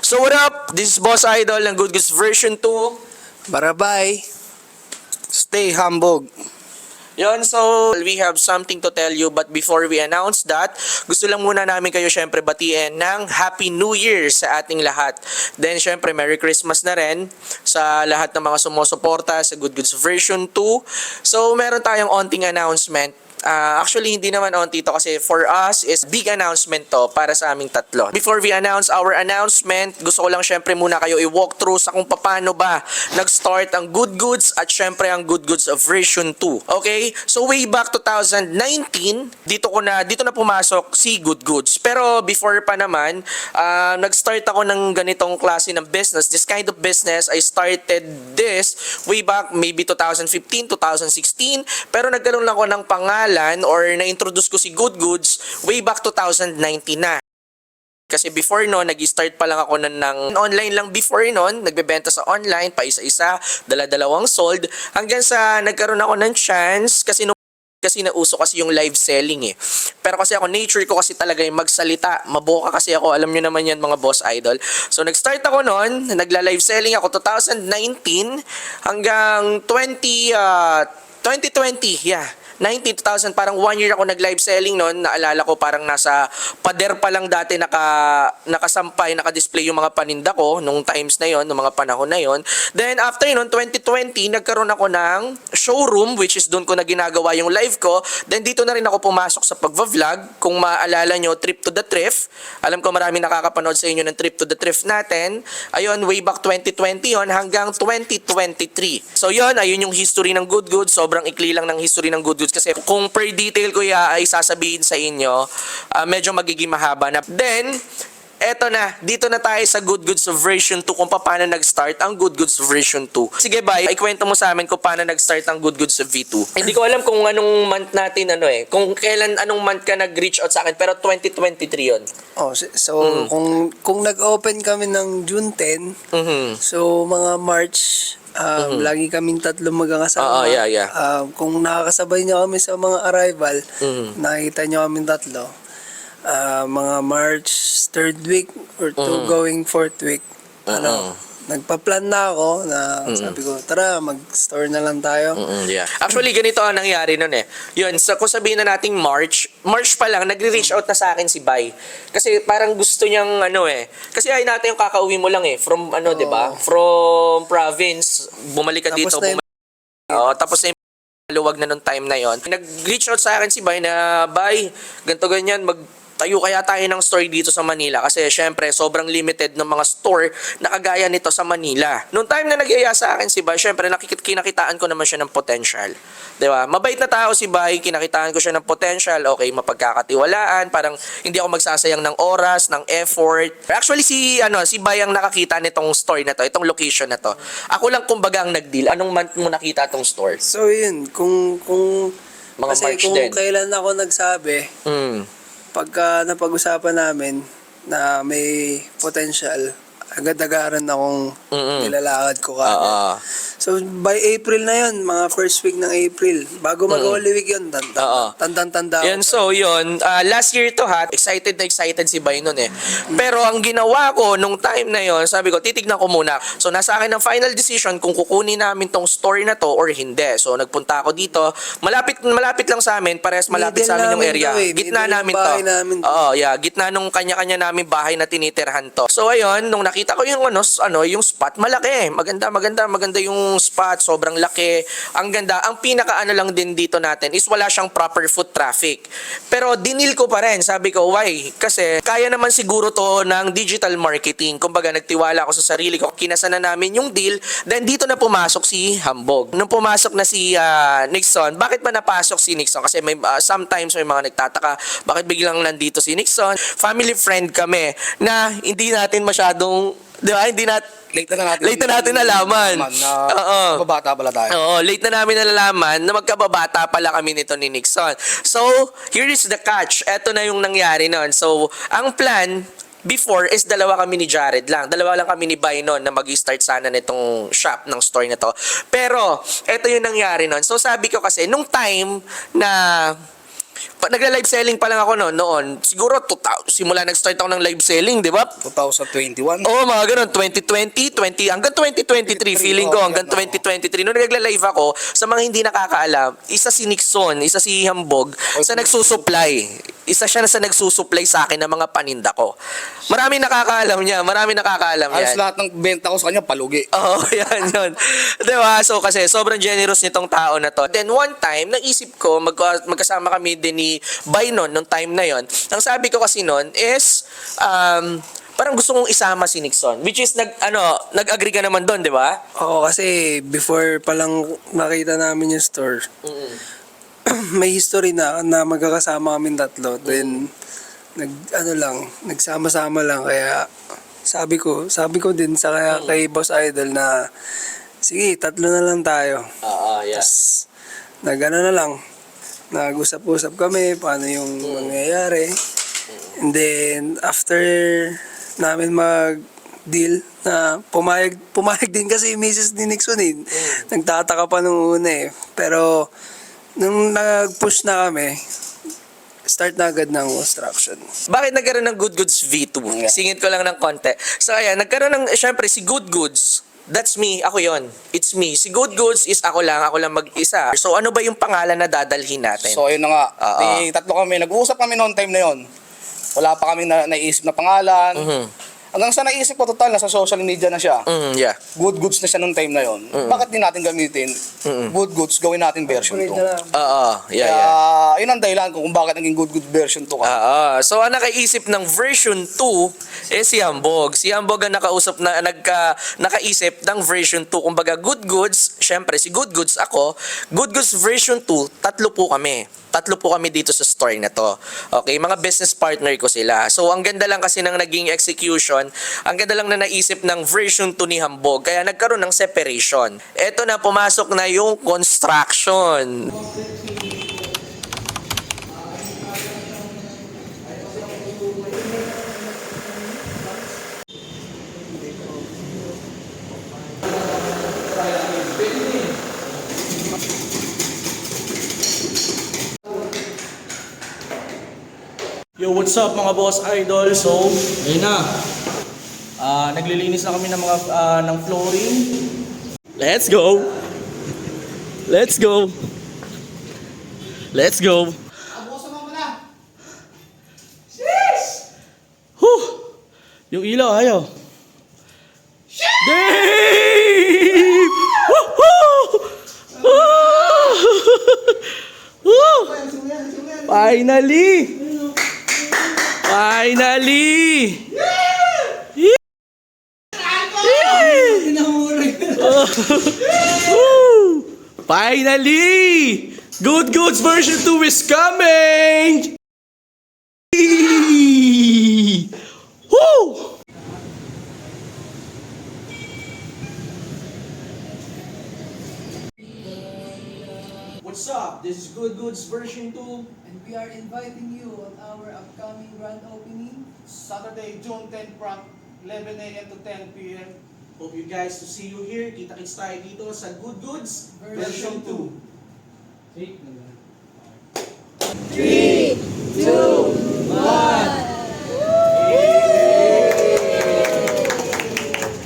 So what up? This is Boss Idol ng Good Goods version 2. Barabay, stay hambog. Yon, so we have something to tell you, but before we announce that, gusto lang muna namin kayo syempre batiin ng Happy New Year sa ating lahat. Then syempre Merry Christmas na rin sa lahat ng mga sumusuporta sa Good Goods version 2. So meron tayong onting announcement. Actually, hindi naman onti to kasi for us is big announcement to para sa aming tatlo. Before we announce our announcement, gusto ko lang syempre muna kayo i-walk through sa kung paano ba nag-start ang Good Goods at syempre ang Good Goods version 2. Okay? So way back 2019, dito na pumasok si Good Goods. Pero before pa naman, nag-start ako ng ganitong klase ng business. This kind of business, I started this way back maybe 2015, 2016. Pero nagkaroon lang ako ng pangalan or na-introduce ko si Good Goods way back 2019 na. Kasi before no, nag-start pa lang ako ng online lang before noon, nagbebenta sa online, pa isa-isa, dala-dalawang sold, hanggang sa nagkaroon ako ng chance kasi nauso kasi yung live selling eh. Pero kasi ako, nature ko kasi talaga yung magsalita. Maboka kasi ako, alam nyo naman yan mga Boss Idol. So nag-start ako noon, nagla-live selling ako 2019 hanggang 2020, yeah. 2000, parang 1 year ako nag-live selling noon. Naalala ko parang nasa pader pa lang dati nakasampay, naka-display yung mga paninda ko nung times na yon, nung mga panahon na yon. Then after noon, 2020, nagkaroon ako ng showroom which is doon ko na ginagawa yung live ko. Then dito na rin ako pumasok sa pagva-vlog. Kung maalala nyo, Trip to the Thrift. Alam ko marami nakakapanood sa inyo ng Trip to the Thrift natin. Ayun, way back 2020 yon hanggang 2023. So yon, ayun yung history ng Good Goods. Sobrang ikli lang ng history ng Good Goods kasi kung per detail ko ay sasabihin sa inyo, medyo magiging mahaba na. Then, eto na, dito na tayo sa Good Goods version 2 kung paano nag-start ang Good Goods version 2. Sige bye, ikwento mo sa amin kung paano nag-start ang Good Goods V2. Hindi ko alam kung anong month natin kung kailan, anong month ka nag-reach out sa akin, pero 2023 yon. Oh, so kung nag-open kami ng June 10, so mga March, lagi kaming tatlo magkakasama. Yeah. Kung nakakasabay niyo kami sa mga arrival, nakita niyo kaming tatlo. Mga March 3rd week or going 4th week. Nagpa-plan na ako na sabi ko, tara, mag-store na lang tayo. Yeah. Actually, ganito ang nangyari nun eh. Yun, so kung sabihin na nating March pa lang, nagre-reach out na sa akin si Bay. Kasi parang gusto niyang kasi ay natin yung kakauwi mo lang from di ba? From province, bumalik ka dito. Tapos na yung luwag na nung time na yon. Nag-reach out sa akin si Bay na, Bay, ganito ganyan, tayo kaya tayo ng store dito sa Manila kasi syempre sobrang limited ng mga store na kagaya nito sa Manila. Noong time na nag-iaya sa akin si Bay, syempre kinakitaan ko naman siya ng potential. 'Di ba? Mabait na tao si Bay, kinakitaan ko siya ng potential, okay, mapagkakatiwalaan, parang hindi ako magsasayang ng oras, ng effort. Actually si Bay ang nakakita nitong store na to, itong location na to. Ako lang kumbaga ang nag-deal. Anong month mo nakita tong store? So yun, kung mga kasi March kung din. kailan ako nagsabi, pagka napag-usapan namin na may potential, agad-agaran akong nilalakad ko kagad. So by April na yun, mga first week ng April, bago mag-Holy Week yun, tandang-tanda ako. Yan, so yun, last year to excited na excited si Bay nun eh. Pero ang ginawa ko nung time na yun, sabi ko, titignan ko muna. So nasa akin ang final decision kung kukunin namin tong store na to or hindi. So nagpunta ako dito, malapit lang sa amin, parehas malapit sa amin yung area. Gitna namin to. Gitna nung kanya-kanya namin bahay na tinitirhan to. So ayun, nung nakita ko yung yung spot, malaki. Maganda yung spot, sobrang laki. Ang ganda. Ang pinaka lang din dito natin is wala siyang proper foot traffic. Pero dinil ko pa rin. Sabi ko, why? Kasi kaya naman siguro to ng digital marketing. Kumbaga, nagtiwala ako sa sarili ko. Kinasa na namin yung deal. Then dito na pumasok si Hambog. Nung pumasok na si Nixon, bakit ba napasok si Nixon? Kasi sometimes may mga nagtataka, bakit biglang nandito si Nixon? Family friend kami na hindi natin masyadong, di ba? Late na natin nalaman. Magkababata pala tayo. Oo, late na namin nalalaman na magkababata pala kami nito ni Nixon. So, here is the catch. Ito na yung nangyari nun. So, ang plan before is dalawa kami ni Jared lang. Dalawa lang kami ni Bay noon na mag-start sana nitong shop ng store na to. Pero, ito yung nangyari nun. So, sabi ko kasi, nung time na Nagla-live selling pa lang ako noon. Siguro simula nag-start ako ng live selling, di ba? 2021. Oo, mga ganun. 2020, hanggang 2023, feeling ko, hanggang 2023. Nung nagla-live ako, sa mga hindi nakakaalam, isa si Nixon, isa si Hambog, sa nagsusupply. Isa siya na sa nagsusupply sa akin ng mga paninda ko. Marami nakakaalam niya, Halos yan. lahat ng benta ko sa kanya, palugi. Oo, yan, yun. Diba? So, kasi sobrang generous nitong tao na to. Then, one time, naisip ko, magkasama kami din ni Bynon nung time na yon. Ang sabi ko kasi noon is, parang gusto kong isama si Nixon. Which is, nag-agree ka naman doon, di ba? Oo, kasi before pa lang nakita namin yung store, may history na magkakasama kami tatlo. Then, nagsama-sama lang. Kaya, sabi ko din kay Boss Idol na, sige, tatlo na lang tayo. Oo, yes. Na lang, nag-usap-usap kami, paano yung mangyayari. And then, after namin mag-deal, na pumayag din kasi yung Mrs. ni Nixon eh. Nagtataka pa nung una eh. Pero, nung nag-push na kami, start na agad ng construction. Bakit nagkaroon ng Good Goods V2? Singit ko lang ng konti. So, ayan, nagkaroon ng, syempre, si Good Goods. That's me, ako yon. It's me. Si Good Goods is ako lang mag-isa. So, ano ba yung pangalan na dadalhin natin? So, ayun na nga. Tatlo kami, nag-uusap kami noong time na yon. Wala pa kami naisip na pangalan. Hanggang sa naisip ko, total, nasa social media na siya. Yeah. Good Goods na siya noong time na yon. Bakit di natin gamitin? Good Goods, gawin natin version 2. Oo, yeah. Kaya, yun ang dahilan ko kung bakit naging Good Goods version 2 ka. So, ang nakaisip ng version 2 si Hambog. Si Hambog ang nakaisip ng version 2. Kumbaga, Good Goods, syempre, si Good Goods ako. Good Goods version 2, tatlo po kami dito sa store na to. Okay, mga business partner ko sila. So, ang ganda lang kasi ng naging execution, ang ganda lang na naisip ng version 2 ni Hambog. Kaya nagkaroon ng separation. Eto na, pumasok na yung construction. Yo, what's up mga boss idol? So, ayun na. Naglilinis na kami ng mga ng flooring. Let's go. Let's go. Let's go. Huh. Yung ilaw ayaw. Dave! Woohoo! Woo! Finally! Finally! Good Goods version 2 is coming! Woo! What's up? This is Good Goods version 2. And we are inviting you on our upcoming grand opening. Saturday, June 10 from 11 a.m. to 10 p.m. Hope you guys to see you here. Kita-kits tayo dito sa Good Goods version 2. See?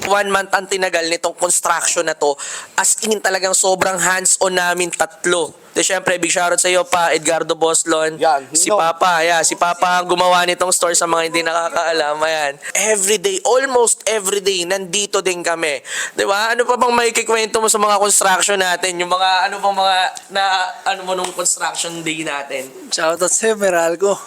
1 month ang tinagal nitong construction na to. As in talagang sobrang hands-on namin tatlo. De syempre, big shoutout sa iyo pa, Edgardo Boslon. Yan, Si Papa, si Papa ang gumawa nitong store sa mga hindi nakakaalam. Ayan. Everyday, almost everyday, nandito din kami. Di ba? Ano pa bang may kikwento mo sa mga construction natin? Yung mga, ano pang mga, ano mo nung construction day natin? Shoutout sa Meralco.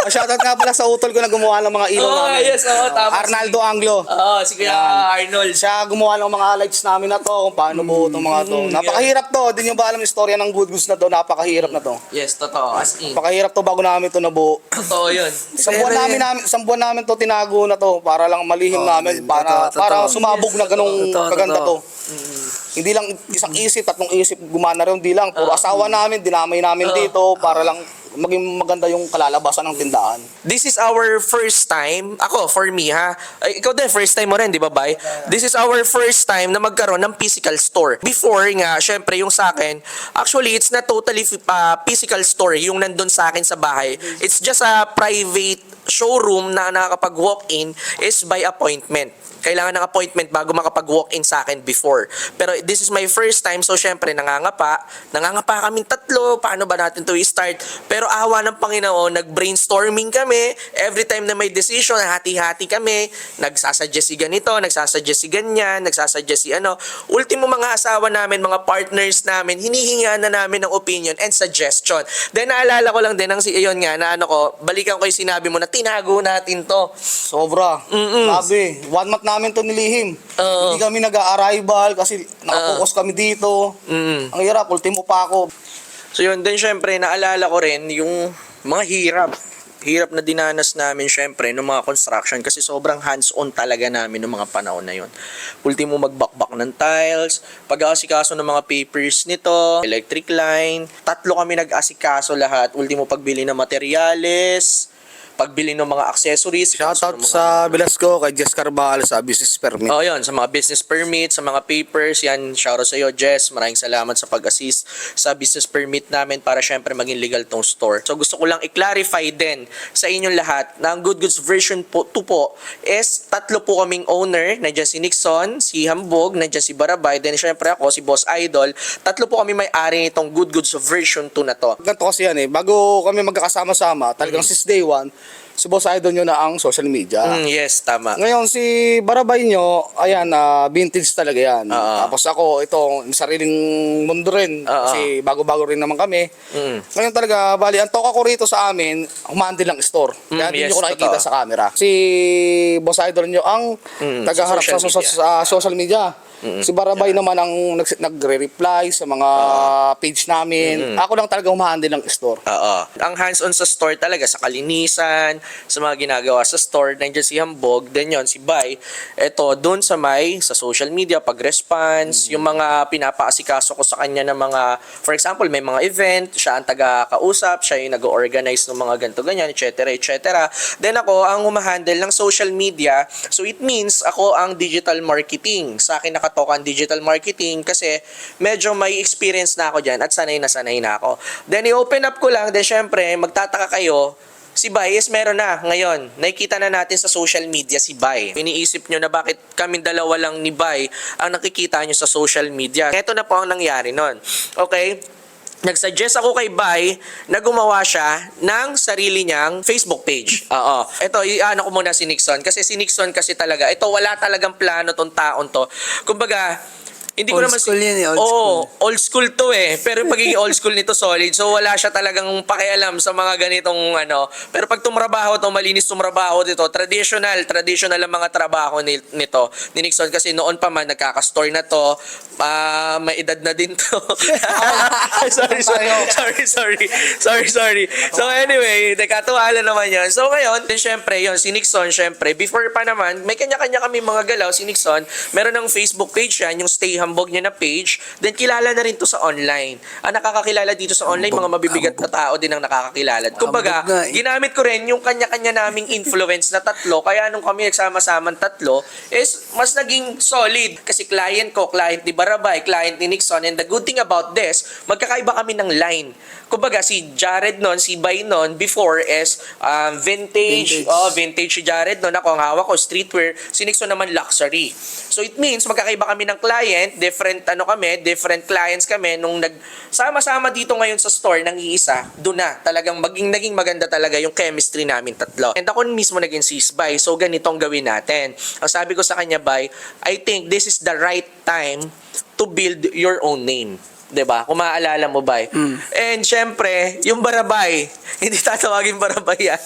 Shoutout nga pala sa utol ko na gumawa ng mga ilaw namin. Yes, tama. Arnaldo Anglo. Oo, si Kuya Arnold. Siya gumawa ng mga lights namin na to, kung paano buo itong mga to. Napakahirap to. Di nyo ba alam yung istorya ng Good Goods na to? Napakahirap na to. Yes, totoo. As in. Napakahirap to bago namin to nabuo. Totoo yun. Isang buwan namin to tinago na to para lang malihim namin para sumabog na ganung kaganda to. Hindi lang isang isip, tatlong isip gumana rin, hindi lang. Puro asawa namin, dinamay namin dito para lang maging maganda yung kalalabasan ng tindahan. This is our first time, ako, for me ha, ay, ikaw din, first time mo rin, di ba, Bay? This is our first time na magkaroon ng physical store. Before nga, syempre, yung sa akin, actually, it's not totally physical store, yung nandun sa akin sa bahay. It's just a private showroom na nakakapag-walk-in is by appointment. Kailangan ng appointment bago makapag-walk-in sa akin before. Pero this is my first time, so syempre nangangapa kaming tatlo, paano ba natin to i-start? Pero awa ng Panginoon, nag-brainstorming kami, every time na may decision, hati-hati kami, nagsasuggest si ganito, nagsasuggest si ganyan, nagsasuggest si ano. Ultimo mga asawa namin, mga partners namin, hinihinga na namin ng opinion and suggestion. Then naalala ko lang din ang iyon nga na ano ko, balikan ko yung sinabi mo na tinago natin to. Sobra. Grabe. 1 month namin to nilihim. Hindi kami nag-a-arrival kasi nakapokus kami dito. Ang hirap, ultimo pa ako. So yun, then syempre naalala ko rin yung mga hirap na dinanas namin syempre ng mga construction kasi sobrang hands-on talaga namin ng mga panahon na yun. Ultimo magbakbak ng tiles, pag-aasikaso ng mga papers nito, electric line, 3 kami nag-asikaso lahat, ultimo pagbili ng materyales, pagbili ng mga accessories. Shoutout sa Velasco kay Jess Carval sa business permit. Oh, yun, sa mga business permit, sa mga papers, yan, shoutout sa iyo, Jess. Maraming salamat sa pag-assist sa business permit namin para syempre maging legal tong store. So gusto ko lang i-clarify din sa inyong lahat na ang Good Goods version 2 po is 3 po kaming owner. Nandiyan si Nixon, si Hambog, nandiyan si Barabay, then syempre ako, si Boss Idol. 3 po kami may-ari nitong Good Goods version 2 na to. Ganito kasi yan bago kami magkakasama-sama, talagang since day one, si Boss Idol nyo na ang social media. Yes, tama. Ngayon, si Barabay nyo, ayan, vintage talaga yan. Tapos ako, ito, sariling mundo rin. Kasi bago-bago rin naman kami. Ngayon talaga, bali, ang toka ko rito sa amin, humandi lang store. Kaya hindi nyo ko nakikita sa camera. Si Boss Idol nyo ang tagaharap sa social media. Si Barabay naman ang nagre-reply sa mga page namin. Ako lang talaga humahandi ng store. Ang hands-on sa store talaga, sa kalinisan, sa mga ginagawa sa store, nandiyan si Hambog, then yon si Bay. Ito, doon sa social media, pag-response, yung mga pinapaasikaso ko sa kanya ng mga, for example, may mga event, siya ang taga-kausap, siya yung nag-organize ng mga ganito, ganyan, etc., etc. Then ako, ang humahandle ng social media, so it means ako ang digital marketing. Sa akin nakatoka ang digital marketing kasi medyo may experience na ako dyan at sanay na ako. Then i-open up ko lang, then syempre, magtataka kayo, si Bay is meron na ngayon. Nakikita na natin sa social media si Bay. Iniisip nyo na bakit kami dalawa lang ni Bay ang nakikita nyo sa social media. Ito na po ang nangyari nun. Okay? Nag-suggest ako kay Bay na gumawa siya ng sarili niyang Facebook page. Ito, ano ko muna si Nixon. Kasi si Nixon kasi talaga, ito wala talagang plano tong taon to. Kumbaga, hindi ko Old naman school yan old Oo, school. old school to Pero yung pagiging old school nito solid. So wala siya talagang pakialam sa mga ganitong ano. Pero pag tumrabaho to, malinis tumrabaho dito, traditional ang mga trabaho nito. Ni Nixon kasi noon pa man nagkaka-store na to. May edad na din to. sorry. So anyway, nakatuwa naman yan. So ngayon, din syempre, yun, si Nixon, syempre, before pa naman, may kanya-kanya kami mga galaw. Si Nixon, meron ng Facebook page yan, yung Stay Hambog niya na page, then kilala na rin to sa online. Ang nakakakilala dito sa online, mga mabibigat na tao din ang nakakakilala. Kumbaga, ginamit ko rin yung kanya-kanya naming influence na 3, kaya nung kami nagsama-samang 3, is mas naging solid. Kasi client ko, client ni Barabay, client ni Nixon, and the good thing about this, magkakaiba kami ng line. Kumbaga, si Jared nun, si Bay nun, before is vintage si Jared nun, ako ang hawak ko, streetwear, si Nixon naman luxury. So it means, magkakaiba kami ng client, different clients kami, nung nagsama-sama dito ngayon sa store ng iisa, doon na, talagang naging maganda talaga yung chemistry namin 3. And ako mismo naging sis Bay, so ganitong gawin natin. Ang sabi ko sa kanya, Bay, I think this is the right time to build your own name. 'Di ba? Kung maaalala mo, Bay. And syempre, yung Barabay, hindi tatawagin Barabay yan.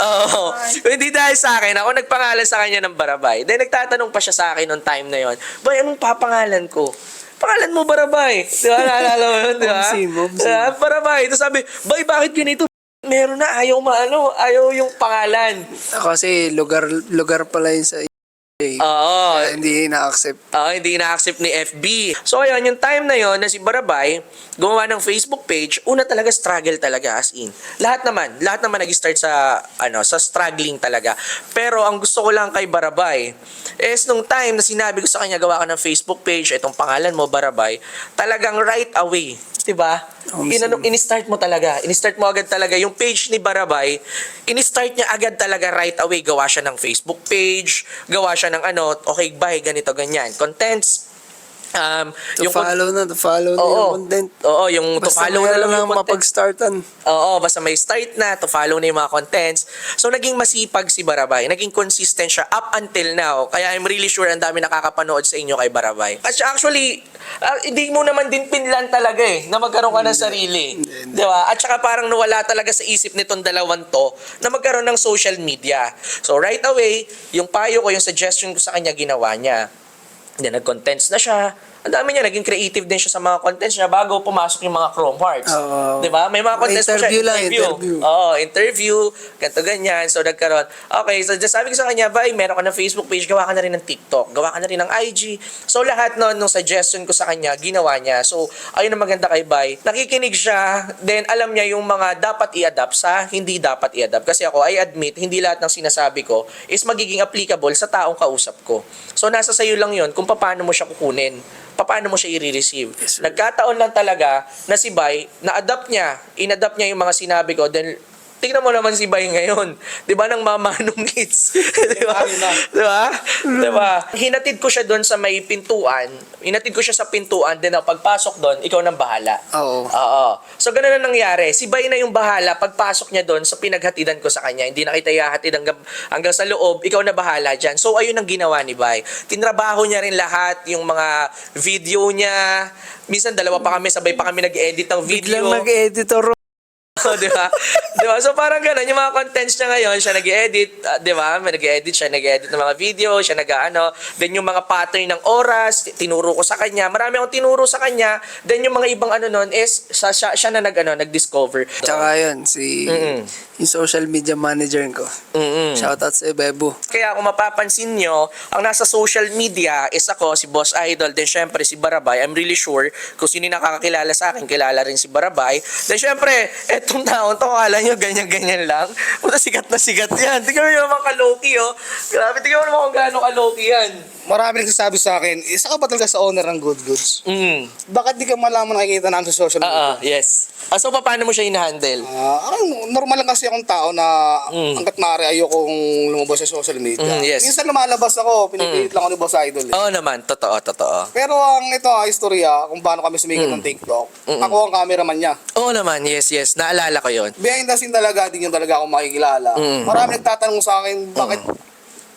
Oo. Hindi dahil sa akin, ako nagpangalan sa kanya ng Barabay. Then nagtatanong pa siya sa akin noong time na yon, Bay, anong papangalan ko? Pangalan mo Barabay. Di ba? Naalala mo yun, di ba? Barabay. Tapos sabi, Bay, bakit ganito? Meron na, ayaw yung pangalan. Kasi lugar pala yun sa Oo. Kaya hindi na-accept. Hindi na-accept ni FB. So ayun, yung time na yon na si Barabay gumawa ng Facebook page, una talaga struggle talaga as in. Lahat naman nag-start sa sa struggling talaga. Pero ang gusto ko lang kay Barabay is nung time na sinabi ko sa kanya gawa ka ng Facebook page, itong pangalan mo Barabay, talagang right away, 'di ba? In-start mo talaga. In-start mo agad talaga yung page ni Barabay. In-start niya agad talaga right away. Gawa siya ng Facebook page, gawa siya ng okay, bye, ganito, ganyan. Contents, To follow na yung content. Oo, yung to Basta follow na lang yung content. mapag-startan. Oo, basta may start na, to follow na yung mga contents. So, naging masipag si Barabay. Naging consistent siya up until now. Kaya I'm really sure ang dami nakakapanood sa inyo kay Barabay. At actually, hindi mo naman din pinlan talaga na magkaroon ka ng sarili. Di ba? At saka parang nawala talaga sa isip nitong dalawang to na magkaroon ng social media. So, right away, yung payo ko, yung suggestion ko sa kanya, ginawa niya. Then, nag-contents na siya. Ang dami niya, naging creative din siya sa mga contents niya bago pumasok yung mga Chrome Hearts. Oo. Di ba? May mga contents pa siya. Interview. Oo, interview. Ganto ganyan. So, nagkaroon. Okay, so just sabi ko sa kanya, bye, meron ka ng Facebook page, gawa ka na rin ng TikTok, gawa ka na rin ng IG. So, lahat nung suggestion ko sa kanya, ginawa niya. So, ayun ang maganda kay Bay. Nakikinig siya, then alam niya yung mga dapat i-adapt sa hindi dapat i-adapt. Kasi ako, I admit, hindi lahat ng sinasabi ko is magiging applicable sa taong kausap ko. So, nasa sayo lang yun kung paano mo siya kukunin, paano mo siya i-receive. Yes, sir. Nagkataon lang talaga na si Bay, in-adapt niya yung mga sinabi ko, then tingnan mo naman si Bay ngayon. 'Di ba nang mamanong hits? 'Di ba? 'Di ba? 'Di ba? Hinatid ko siya doon sa may pintuan. Hinatid ko siya sa pintuan, then pagpasok doon, ikaw nang bahala. Oo. Oo. So ganoon na nangyari. Si Bay na yung bahala pagpasok niya doon sa pinaghatidan ko sa kanya. Hindi na kita ihahatid hanggang sa loob, ikaw na bahala diyan. So ayun ang ginawa ni Bay. Tinrabaho niya rin lahat yung mga video niya. Minsan dalawa pa kami, sabay pa kami nag-edit ng video. Biglang nag-editor. Di ba? Di ba? So parang gano'n, yung mga contents niya ngayon, siya nag-edit, di ba? Nag-edit siya, nag-edit ng mga video, siya then yung mga pattern ng oras, tinuro ko sa kanya. Marami akong tinuro sa kanya. Then yung mga ibang nun is, siya na nag-discover. Tsaka yun, yung social media manager ko. Shoutout sa Bebo. Kaya kung mapapansin nyo, ang nasa social media is ako, si Boss Idol, then syempre si Barabay. I'm really sure kung sino yung nakakakilala sa akin, kilala rin si Barabay. Then syempre, etong taon to, akala nyo ganyan-ganyan lang. Puta, sikat na sikat yan. Tingnan mo naman ka-low-key, oh. Grabe, tingnan mo naman kung gaano ka-low-key yan. Marami nagsasabi sa akin, isa ka ba talaga sa owner ng Good Goods? Bakit di ka malaman nakikita namin sa social media? Yes. So, paano mo siya in-handle? Normal lang kasi akong tao na hanggat maaari ayokong lumabas sa social media. Yes. Minsan lumalabas ako, pinipilit lang ako ni Boss Idol. Oo naman, totoo. Pero ito istorya kung paano kami sumikat ng TikTok. Ako ang cameraman niya. Oo naman, yes. Naalala ko yon. Behind the scene talaga, di niyo talaga ako makikilala. Marami nagtatanong sa akin, bakit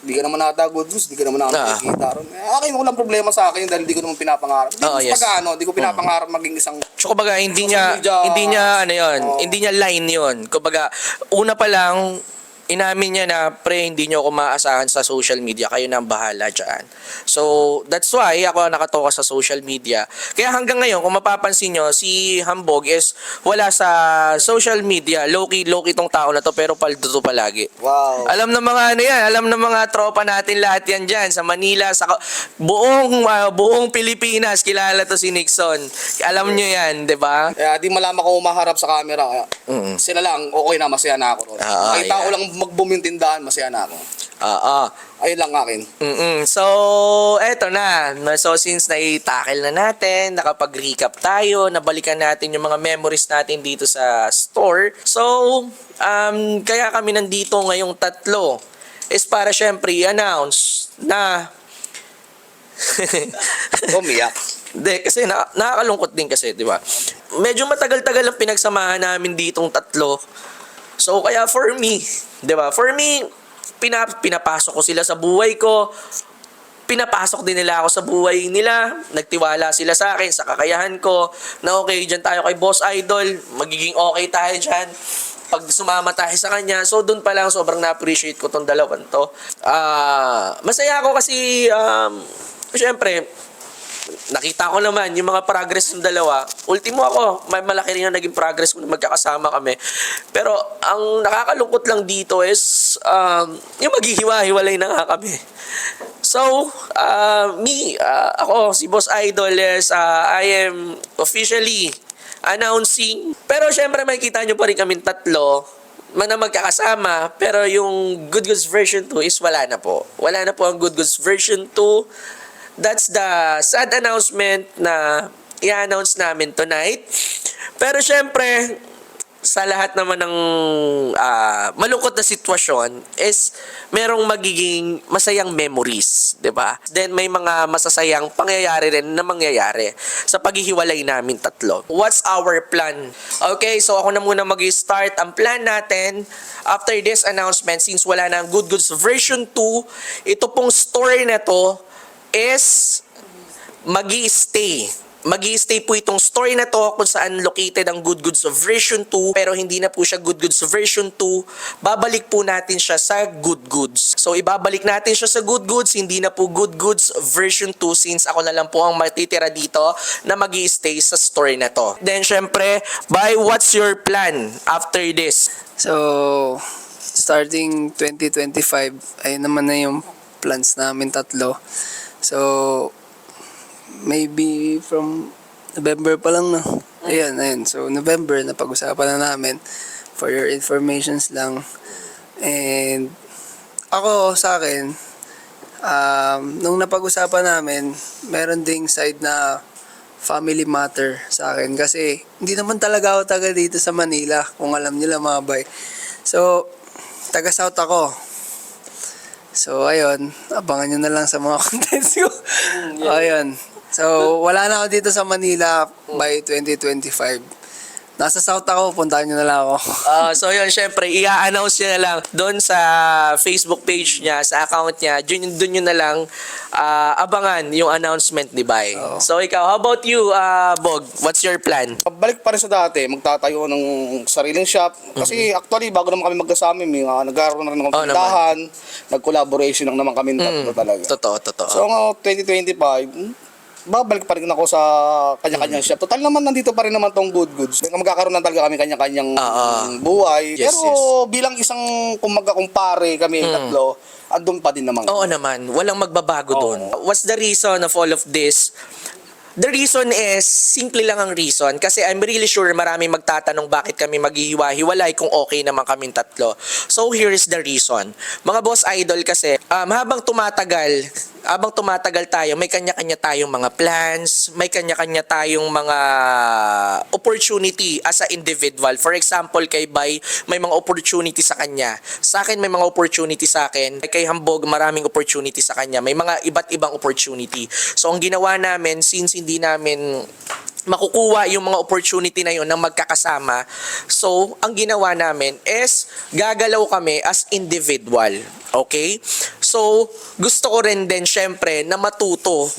di ka naman nata good news, di ka naman nakikita ron. Akin walang problema sa akin dahil di ko naman pinapangarap. Di ko pinapangarap maging isang So, kumbaga, hindi niya line yun. Kumbaga, una pa lang, inamin niya na, pre, hindi niyo ako maaasahan sa social media. Kayo na ang bahala dyan. So, that's why ako nakatoka sa social media. Kaya hanggang ngayon, kung mapapansin nyo, si Hambog is wala sa social media. Low-key tong tao na to, pero paldo to palagi. wow. Alam ng mga alam ng mga tropa natin lahat yan dyan. Sa Manila, sa buong Pilipinas, kilala to si Nixon. Alam nyo yan, di ba? Kaya di malaman ko umaharap sa camera. Kaya sila lang, okay na, masaya na ako ron. Nakita ko lang mag-boom yung tindahan, masaya na ako. Ayun lang akin. So, eto na. So, since na-tackle na natin, nakapag-recap tayo, nabalikan natin yung mga memories natin dito sa store. So, kaya kami nandito ngayong tatlo is para syempre i-announce na Umiyak. Hindi, kasi nakakalungkot din kasi, di ba? Medyo matagal-tagal ang pinagsamahan namin ditong tatlo. So, kaya for me, di ba? For me, pinapasok ko sila sa buhay ko. Pinapasok din nila ako sa buhay nila. Nagtiwala sila sa akin, sa kakayahan ko. Na okay, dyan tayo kay Boss Idol. Magiging okay tayo dyan. Pag sumama tayo sa kanya. So, dun pa lang sobrang na-appreciate ko tong dalawang to. Masaya ako kasi, syempre, nakita ko naman yung mga progress ng dalawa. Ultimo ako, may malaki rin yung naging progress kung magkakasama kami. Pero ang nakakalungkot lang dito is yung maghihiwa-hiwalay na nga kami. So, ako, si Boss Idol, is, I am officially announcing. Pero syempre, makikita nyo pa rin kaming tatlo na magkakasama. Pero yung Good Goods version 2 is wala na po. Wala na po ang Good Goods version 2. That's the sad announcement na i-announce namin tonight. Pero syempre, sa lahat naman ng malungkot na sitwasyon is merong magiging masayang memories, 'di ba? Then may mga masasayang pangyayari rin na mangyayari sa paghihiwalay namin tatlo. What's our plan? Okay, so ako na muna mag-start. Ang plan natin after this announcement, since wala na ang Good Goods version 2, ito pong story na to is magi-stay po itong story na to kung saan located ang Good Goods version 2, pero hindi na po siya Good Goods version 2. Babalik po natin siya sa Good Goods. So ibabalik natin siya sa Good Goods, hindi na po Good Goods version 2 since ako na lang po ang matitira dito na magi-stay sa story na to. Then syempre, what's your plan after this? So, starting 2025, ayun naman na yung plans namin tatlo. So, maybe from November pa lang na. Ayan. So, November, napag-usapan na namin. For your informations lang. And, ako sa akin, nung napag-usapan namin, meron ding side na family matter sa akin. Kasi, hindi naman talaga ako taga dito sa Manila, kung alam nila mga bay. So, taga South ako. So, ayun. Abangan nyo na lang sa mga contents ko. Ayun. So, wala na ako dito sa Manila by 2025. Nasa South ako, puntahan nyo na lang ako. So yun, syempre, i-announce niya na lang doon sa Facebook page niya, sa account niya, doon nyo na lang abangan yung announcement ni Bay. So ikaw, how about you, Bog? What's your plan? Balik pa rin sa dati, magtatayo ng sariling shop. Kasi actually, bago naman kami magkasama, nagkaroon na rin ng tindahan, nag-collaboration lang naman kami tatlo talaga. Totoo. So, 2025, babalik pa rin ako sa kanya-kanyang shop. Total naman, nandito pa rin naman tong Good Goods. Magkakaroon na talaga kami kanya-kanyang buhay. Yes, pero bilang isang, kung magkakumpare kami tatlo, andun pa din naman. Oo naman, walang magbabago doon. What's the reason of all of this? The reason is, simple lang ang reason. Kasi I'm really sure maraming magtatanong bakit kami maghihiwa-hiwalay kung okay naman kaming tatlo. So here is the reason. Mga Boss Idol kasi, habang tumatagal tayo, may kanya-kanya tayong mga plans, may kanya-kanya tayong mga opportunity as a individual. For example, kay Bay, may mga opportunity sa kanya. Sa akin, may mga opportunity sa akin. Kay Hambog, maraming opportunity sa kanya. May mga iba't ibang opportunity. So, ang ginawa namin, since hindi namin makukuha yung mga opportunity na yun ng magkakasama, so, ang ginawa namin is gagalaw kami as individual. Okay? So, gusto ko rin din syempre na matuto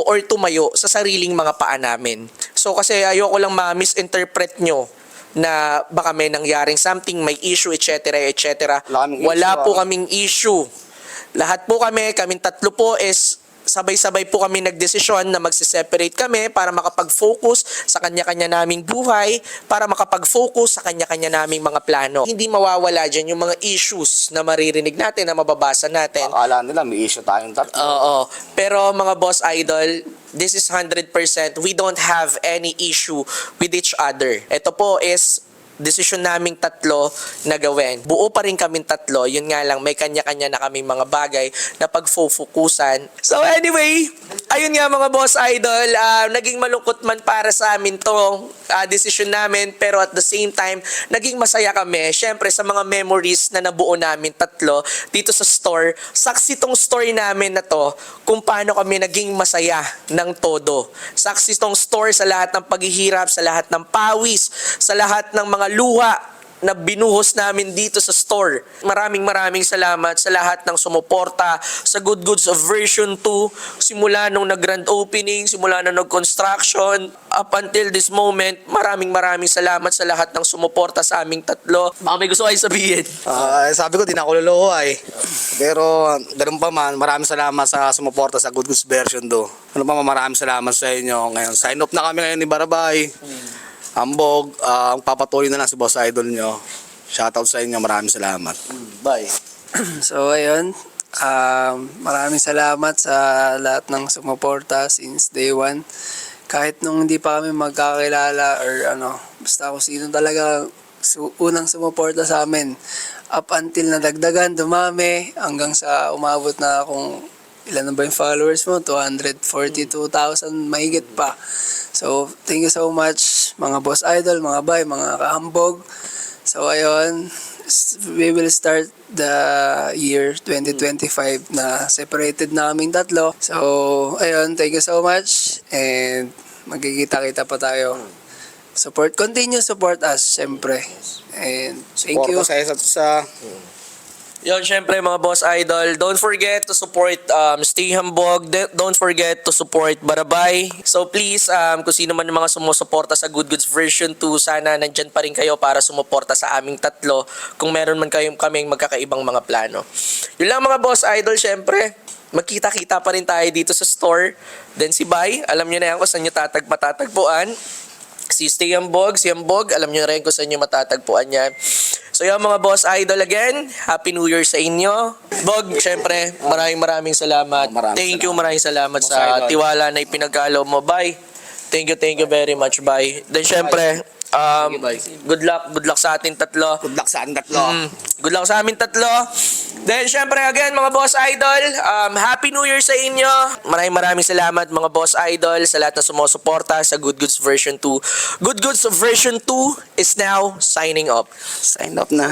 or tumayo sa sariling mga paa namin. So, kasi ayoko lang ma-misinterpret nyo na baka may nangyaring something, may issue, etc. Wala po kaming issue. Lahat po kaming tatlo po is sabay-sabay po kami nagdesisyon na magse-separate kami para makapag-focus sa kanya-kanya naming buhay, para makapag-focus sa kanya-kanya naming mga plano. Hindi mawawala dyan yung mga issues na maririnig natin, na mababasa natin. Akala nila may issue tayong tatlo. Oo. Pero mga Boss Idol, this is 100%. We don't have any issue with each other. Ito po is desisyon naming tatlo na gawin. Buo pa rin kaming tatlo, yun nga lang may kanya-kanya na kaming mga bagay na pagfofokusan. So anyway, ayun nga mga Boss Idol, naging malungkot man para sa amin tong desisyon namin, pero at the same time, naging masaya kami. Syempre sa mga memories na nabuo namin tatlo dito sa store. Saksi tong story namin na to kung paano kami naging masaya ng todo. Saksi tong store sa lahat ng paghihirap, sa lahat ng pawis, sa lahat ng mga luha na binuhos namin dito sa store. Maraming salamat sa lahat ng sumuporta sa Good Goods of version 2. Simula nung nag-grand opening, simula nung nag-construction, up until this moment, maraming salamat sa lahat ng sumuporta sa aming tatlo. Baka may gusto kayo sabihin. Sabi ko, di na ako luluho ay. Pero, ganun pa man, maraming salamat sa sumuporta sa Good Goods version 2. Ano pa man, maraming salamat sa inyo. Ngayon, sign off na kami ngayon ni Barabay. Hambog, ang papatuloy na lang si Boss Idol nyo. Shoutout sa inyo, maraming salamat. Bye. So, ayun. Maraming salamat sa lahat ng sumuporta since day one. Kahit nung hindi pa kami magkakilala or basta kung sino talaga unang sumuporta sa amin. Up until nadagdagan, dumami, hanggang sa umabot na kung ilan na ba yung followers mo? 242,000 mahigit pa. So, thank you so much mga boss idol, mga bay, mga kahambog. So, ayun, we will start the year 2025 na separated na kaming tatlo. So, ayun, thank you so much and magkikita-kita pa tayo. Continue support us, syempre. And thank you. Suporta sa isa't isa. Yon, syempre mga boss idol, don't forget to support Stay Hambog. Don't forget to support Barabay. So please, kung sino man yung mga sumusuporta sa Good Goods version 2, sana nandyan pa rin kayo para sumuporta sa aming tatlo kung meron man kaming magkakaibang mga plano. Yun lang mga boss idol, syempre. Magkita-kita pa rin tayo dito sa store. Then si Bay, alam nyo na yan kung saan nyo matatagpuan. Si Stay Hambog, alam nyo rin kung saan nyo matatagpuan yan. So yung mga boss idol again, Happy New Year sa inyo. Bog, syempre, maraming salamat. Maraming salamat Boss sa idol. tiwala na ipinagkalob mo, Bay. Thank you very much, Bay. Then syempre, good luck sa ating tatlo. Good luck sa ating tatlo. Good luck sa amin tatlo. Then, syempre, again, mga boss idol, Happy New Year sa inyo. Maraming salamat, mga boss idol, sa lahat na sumusuporta sa Good Goods version 2. Good Goods version 2 is now signing up. Sign up na.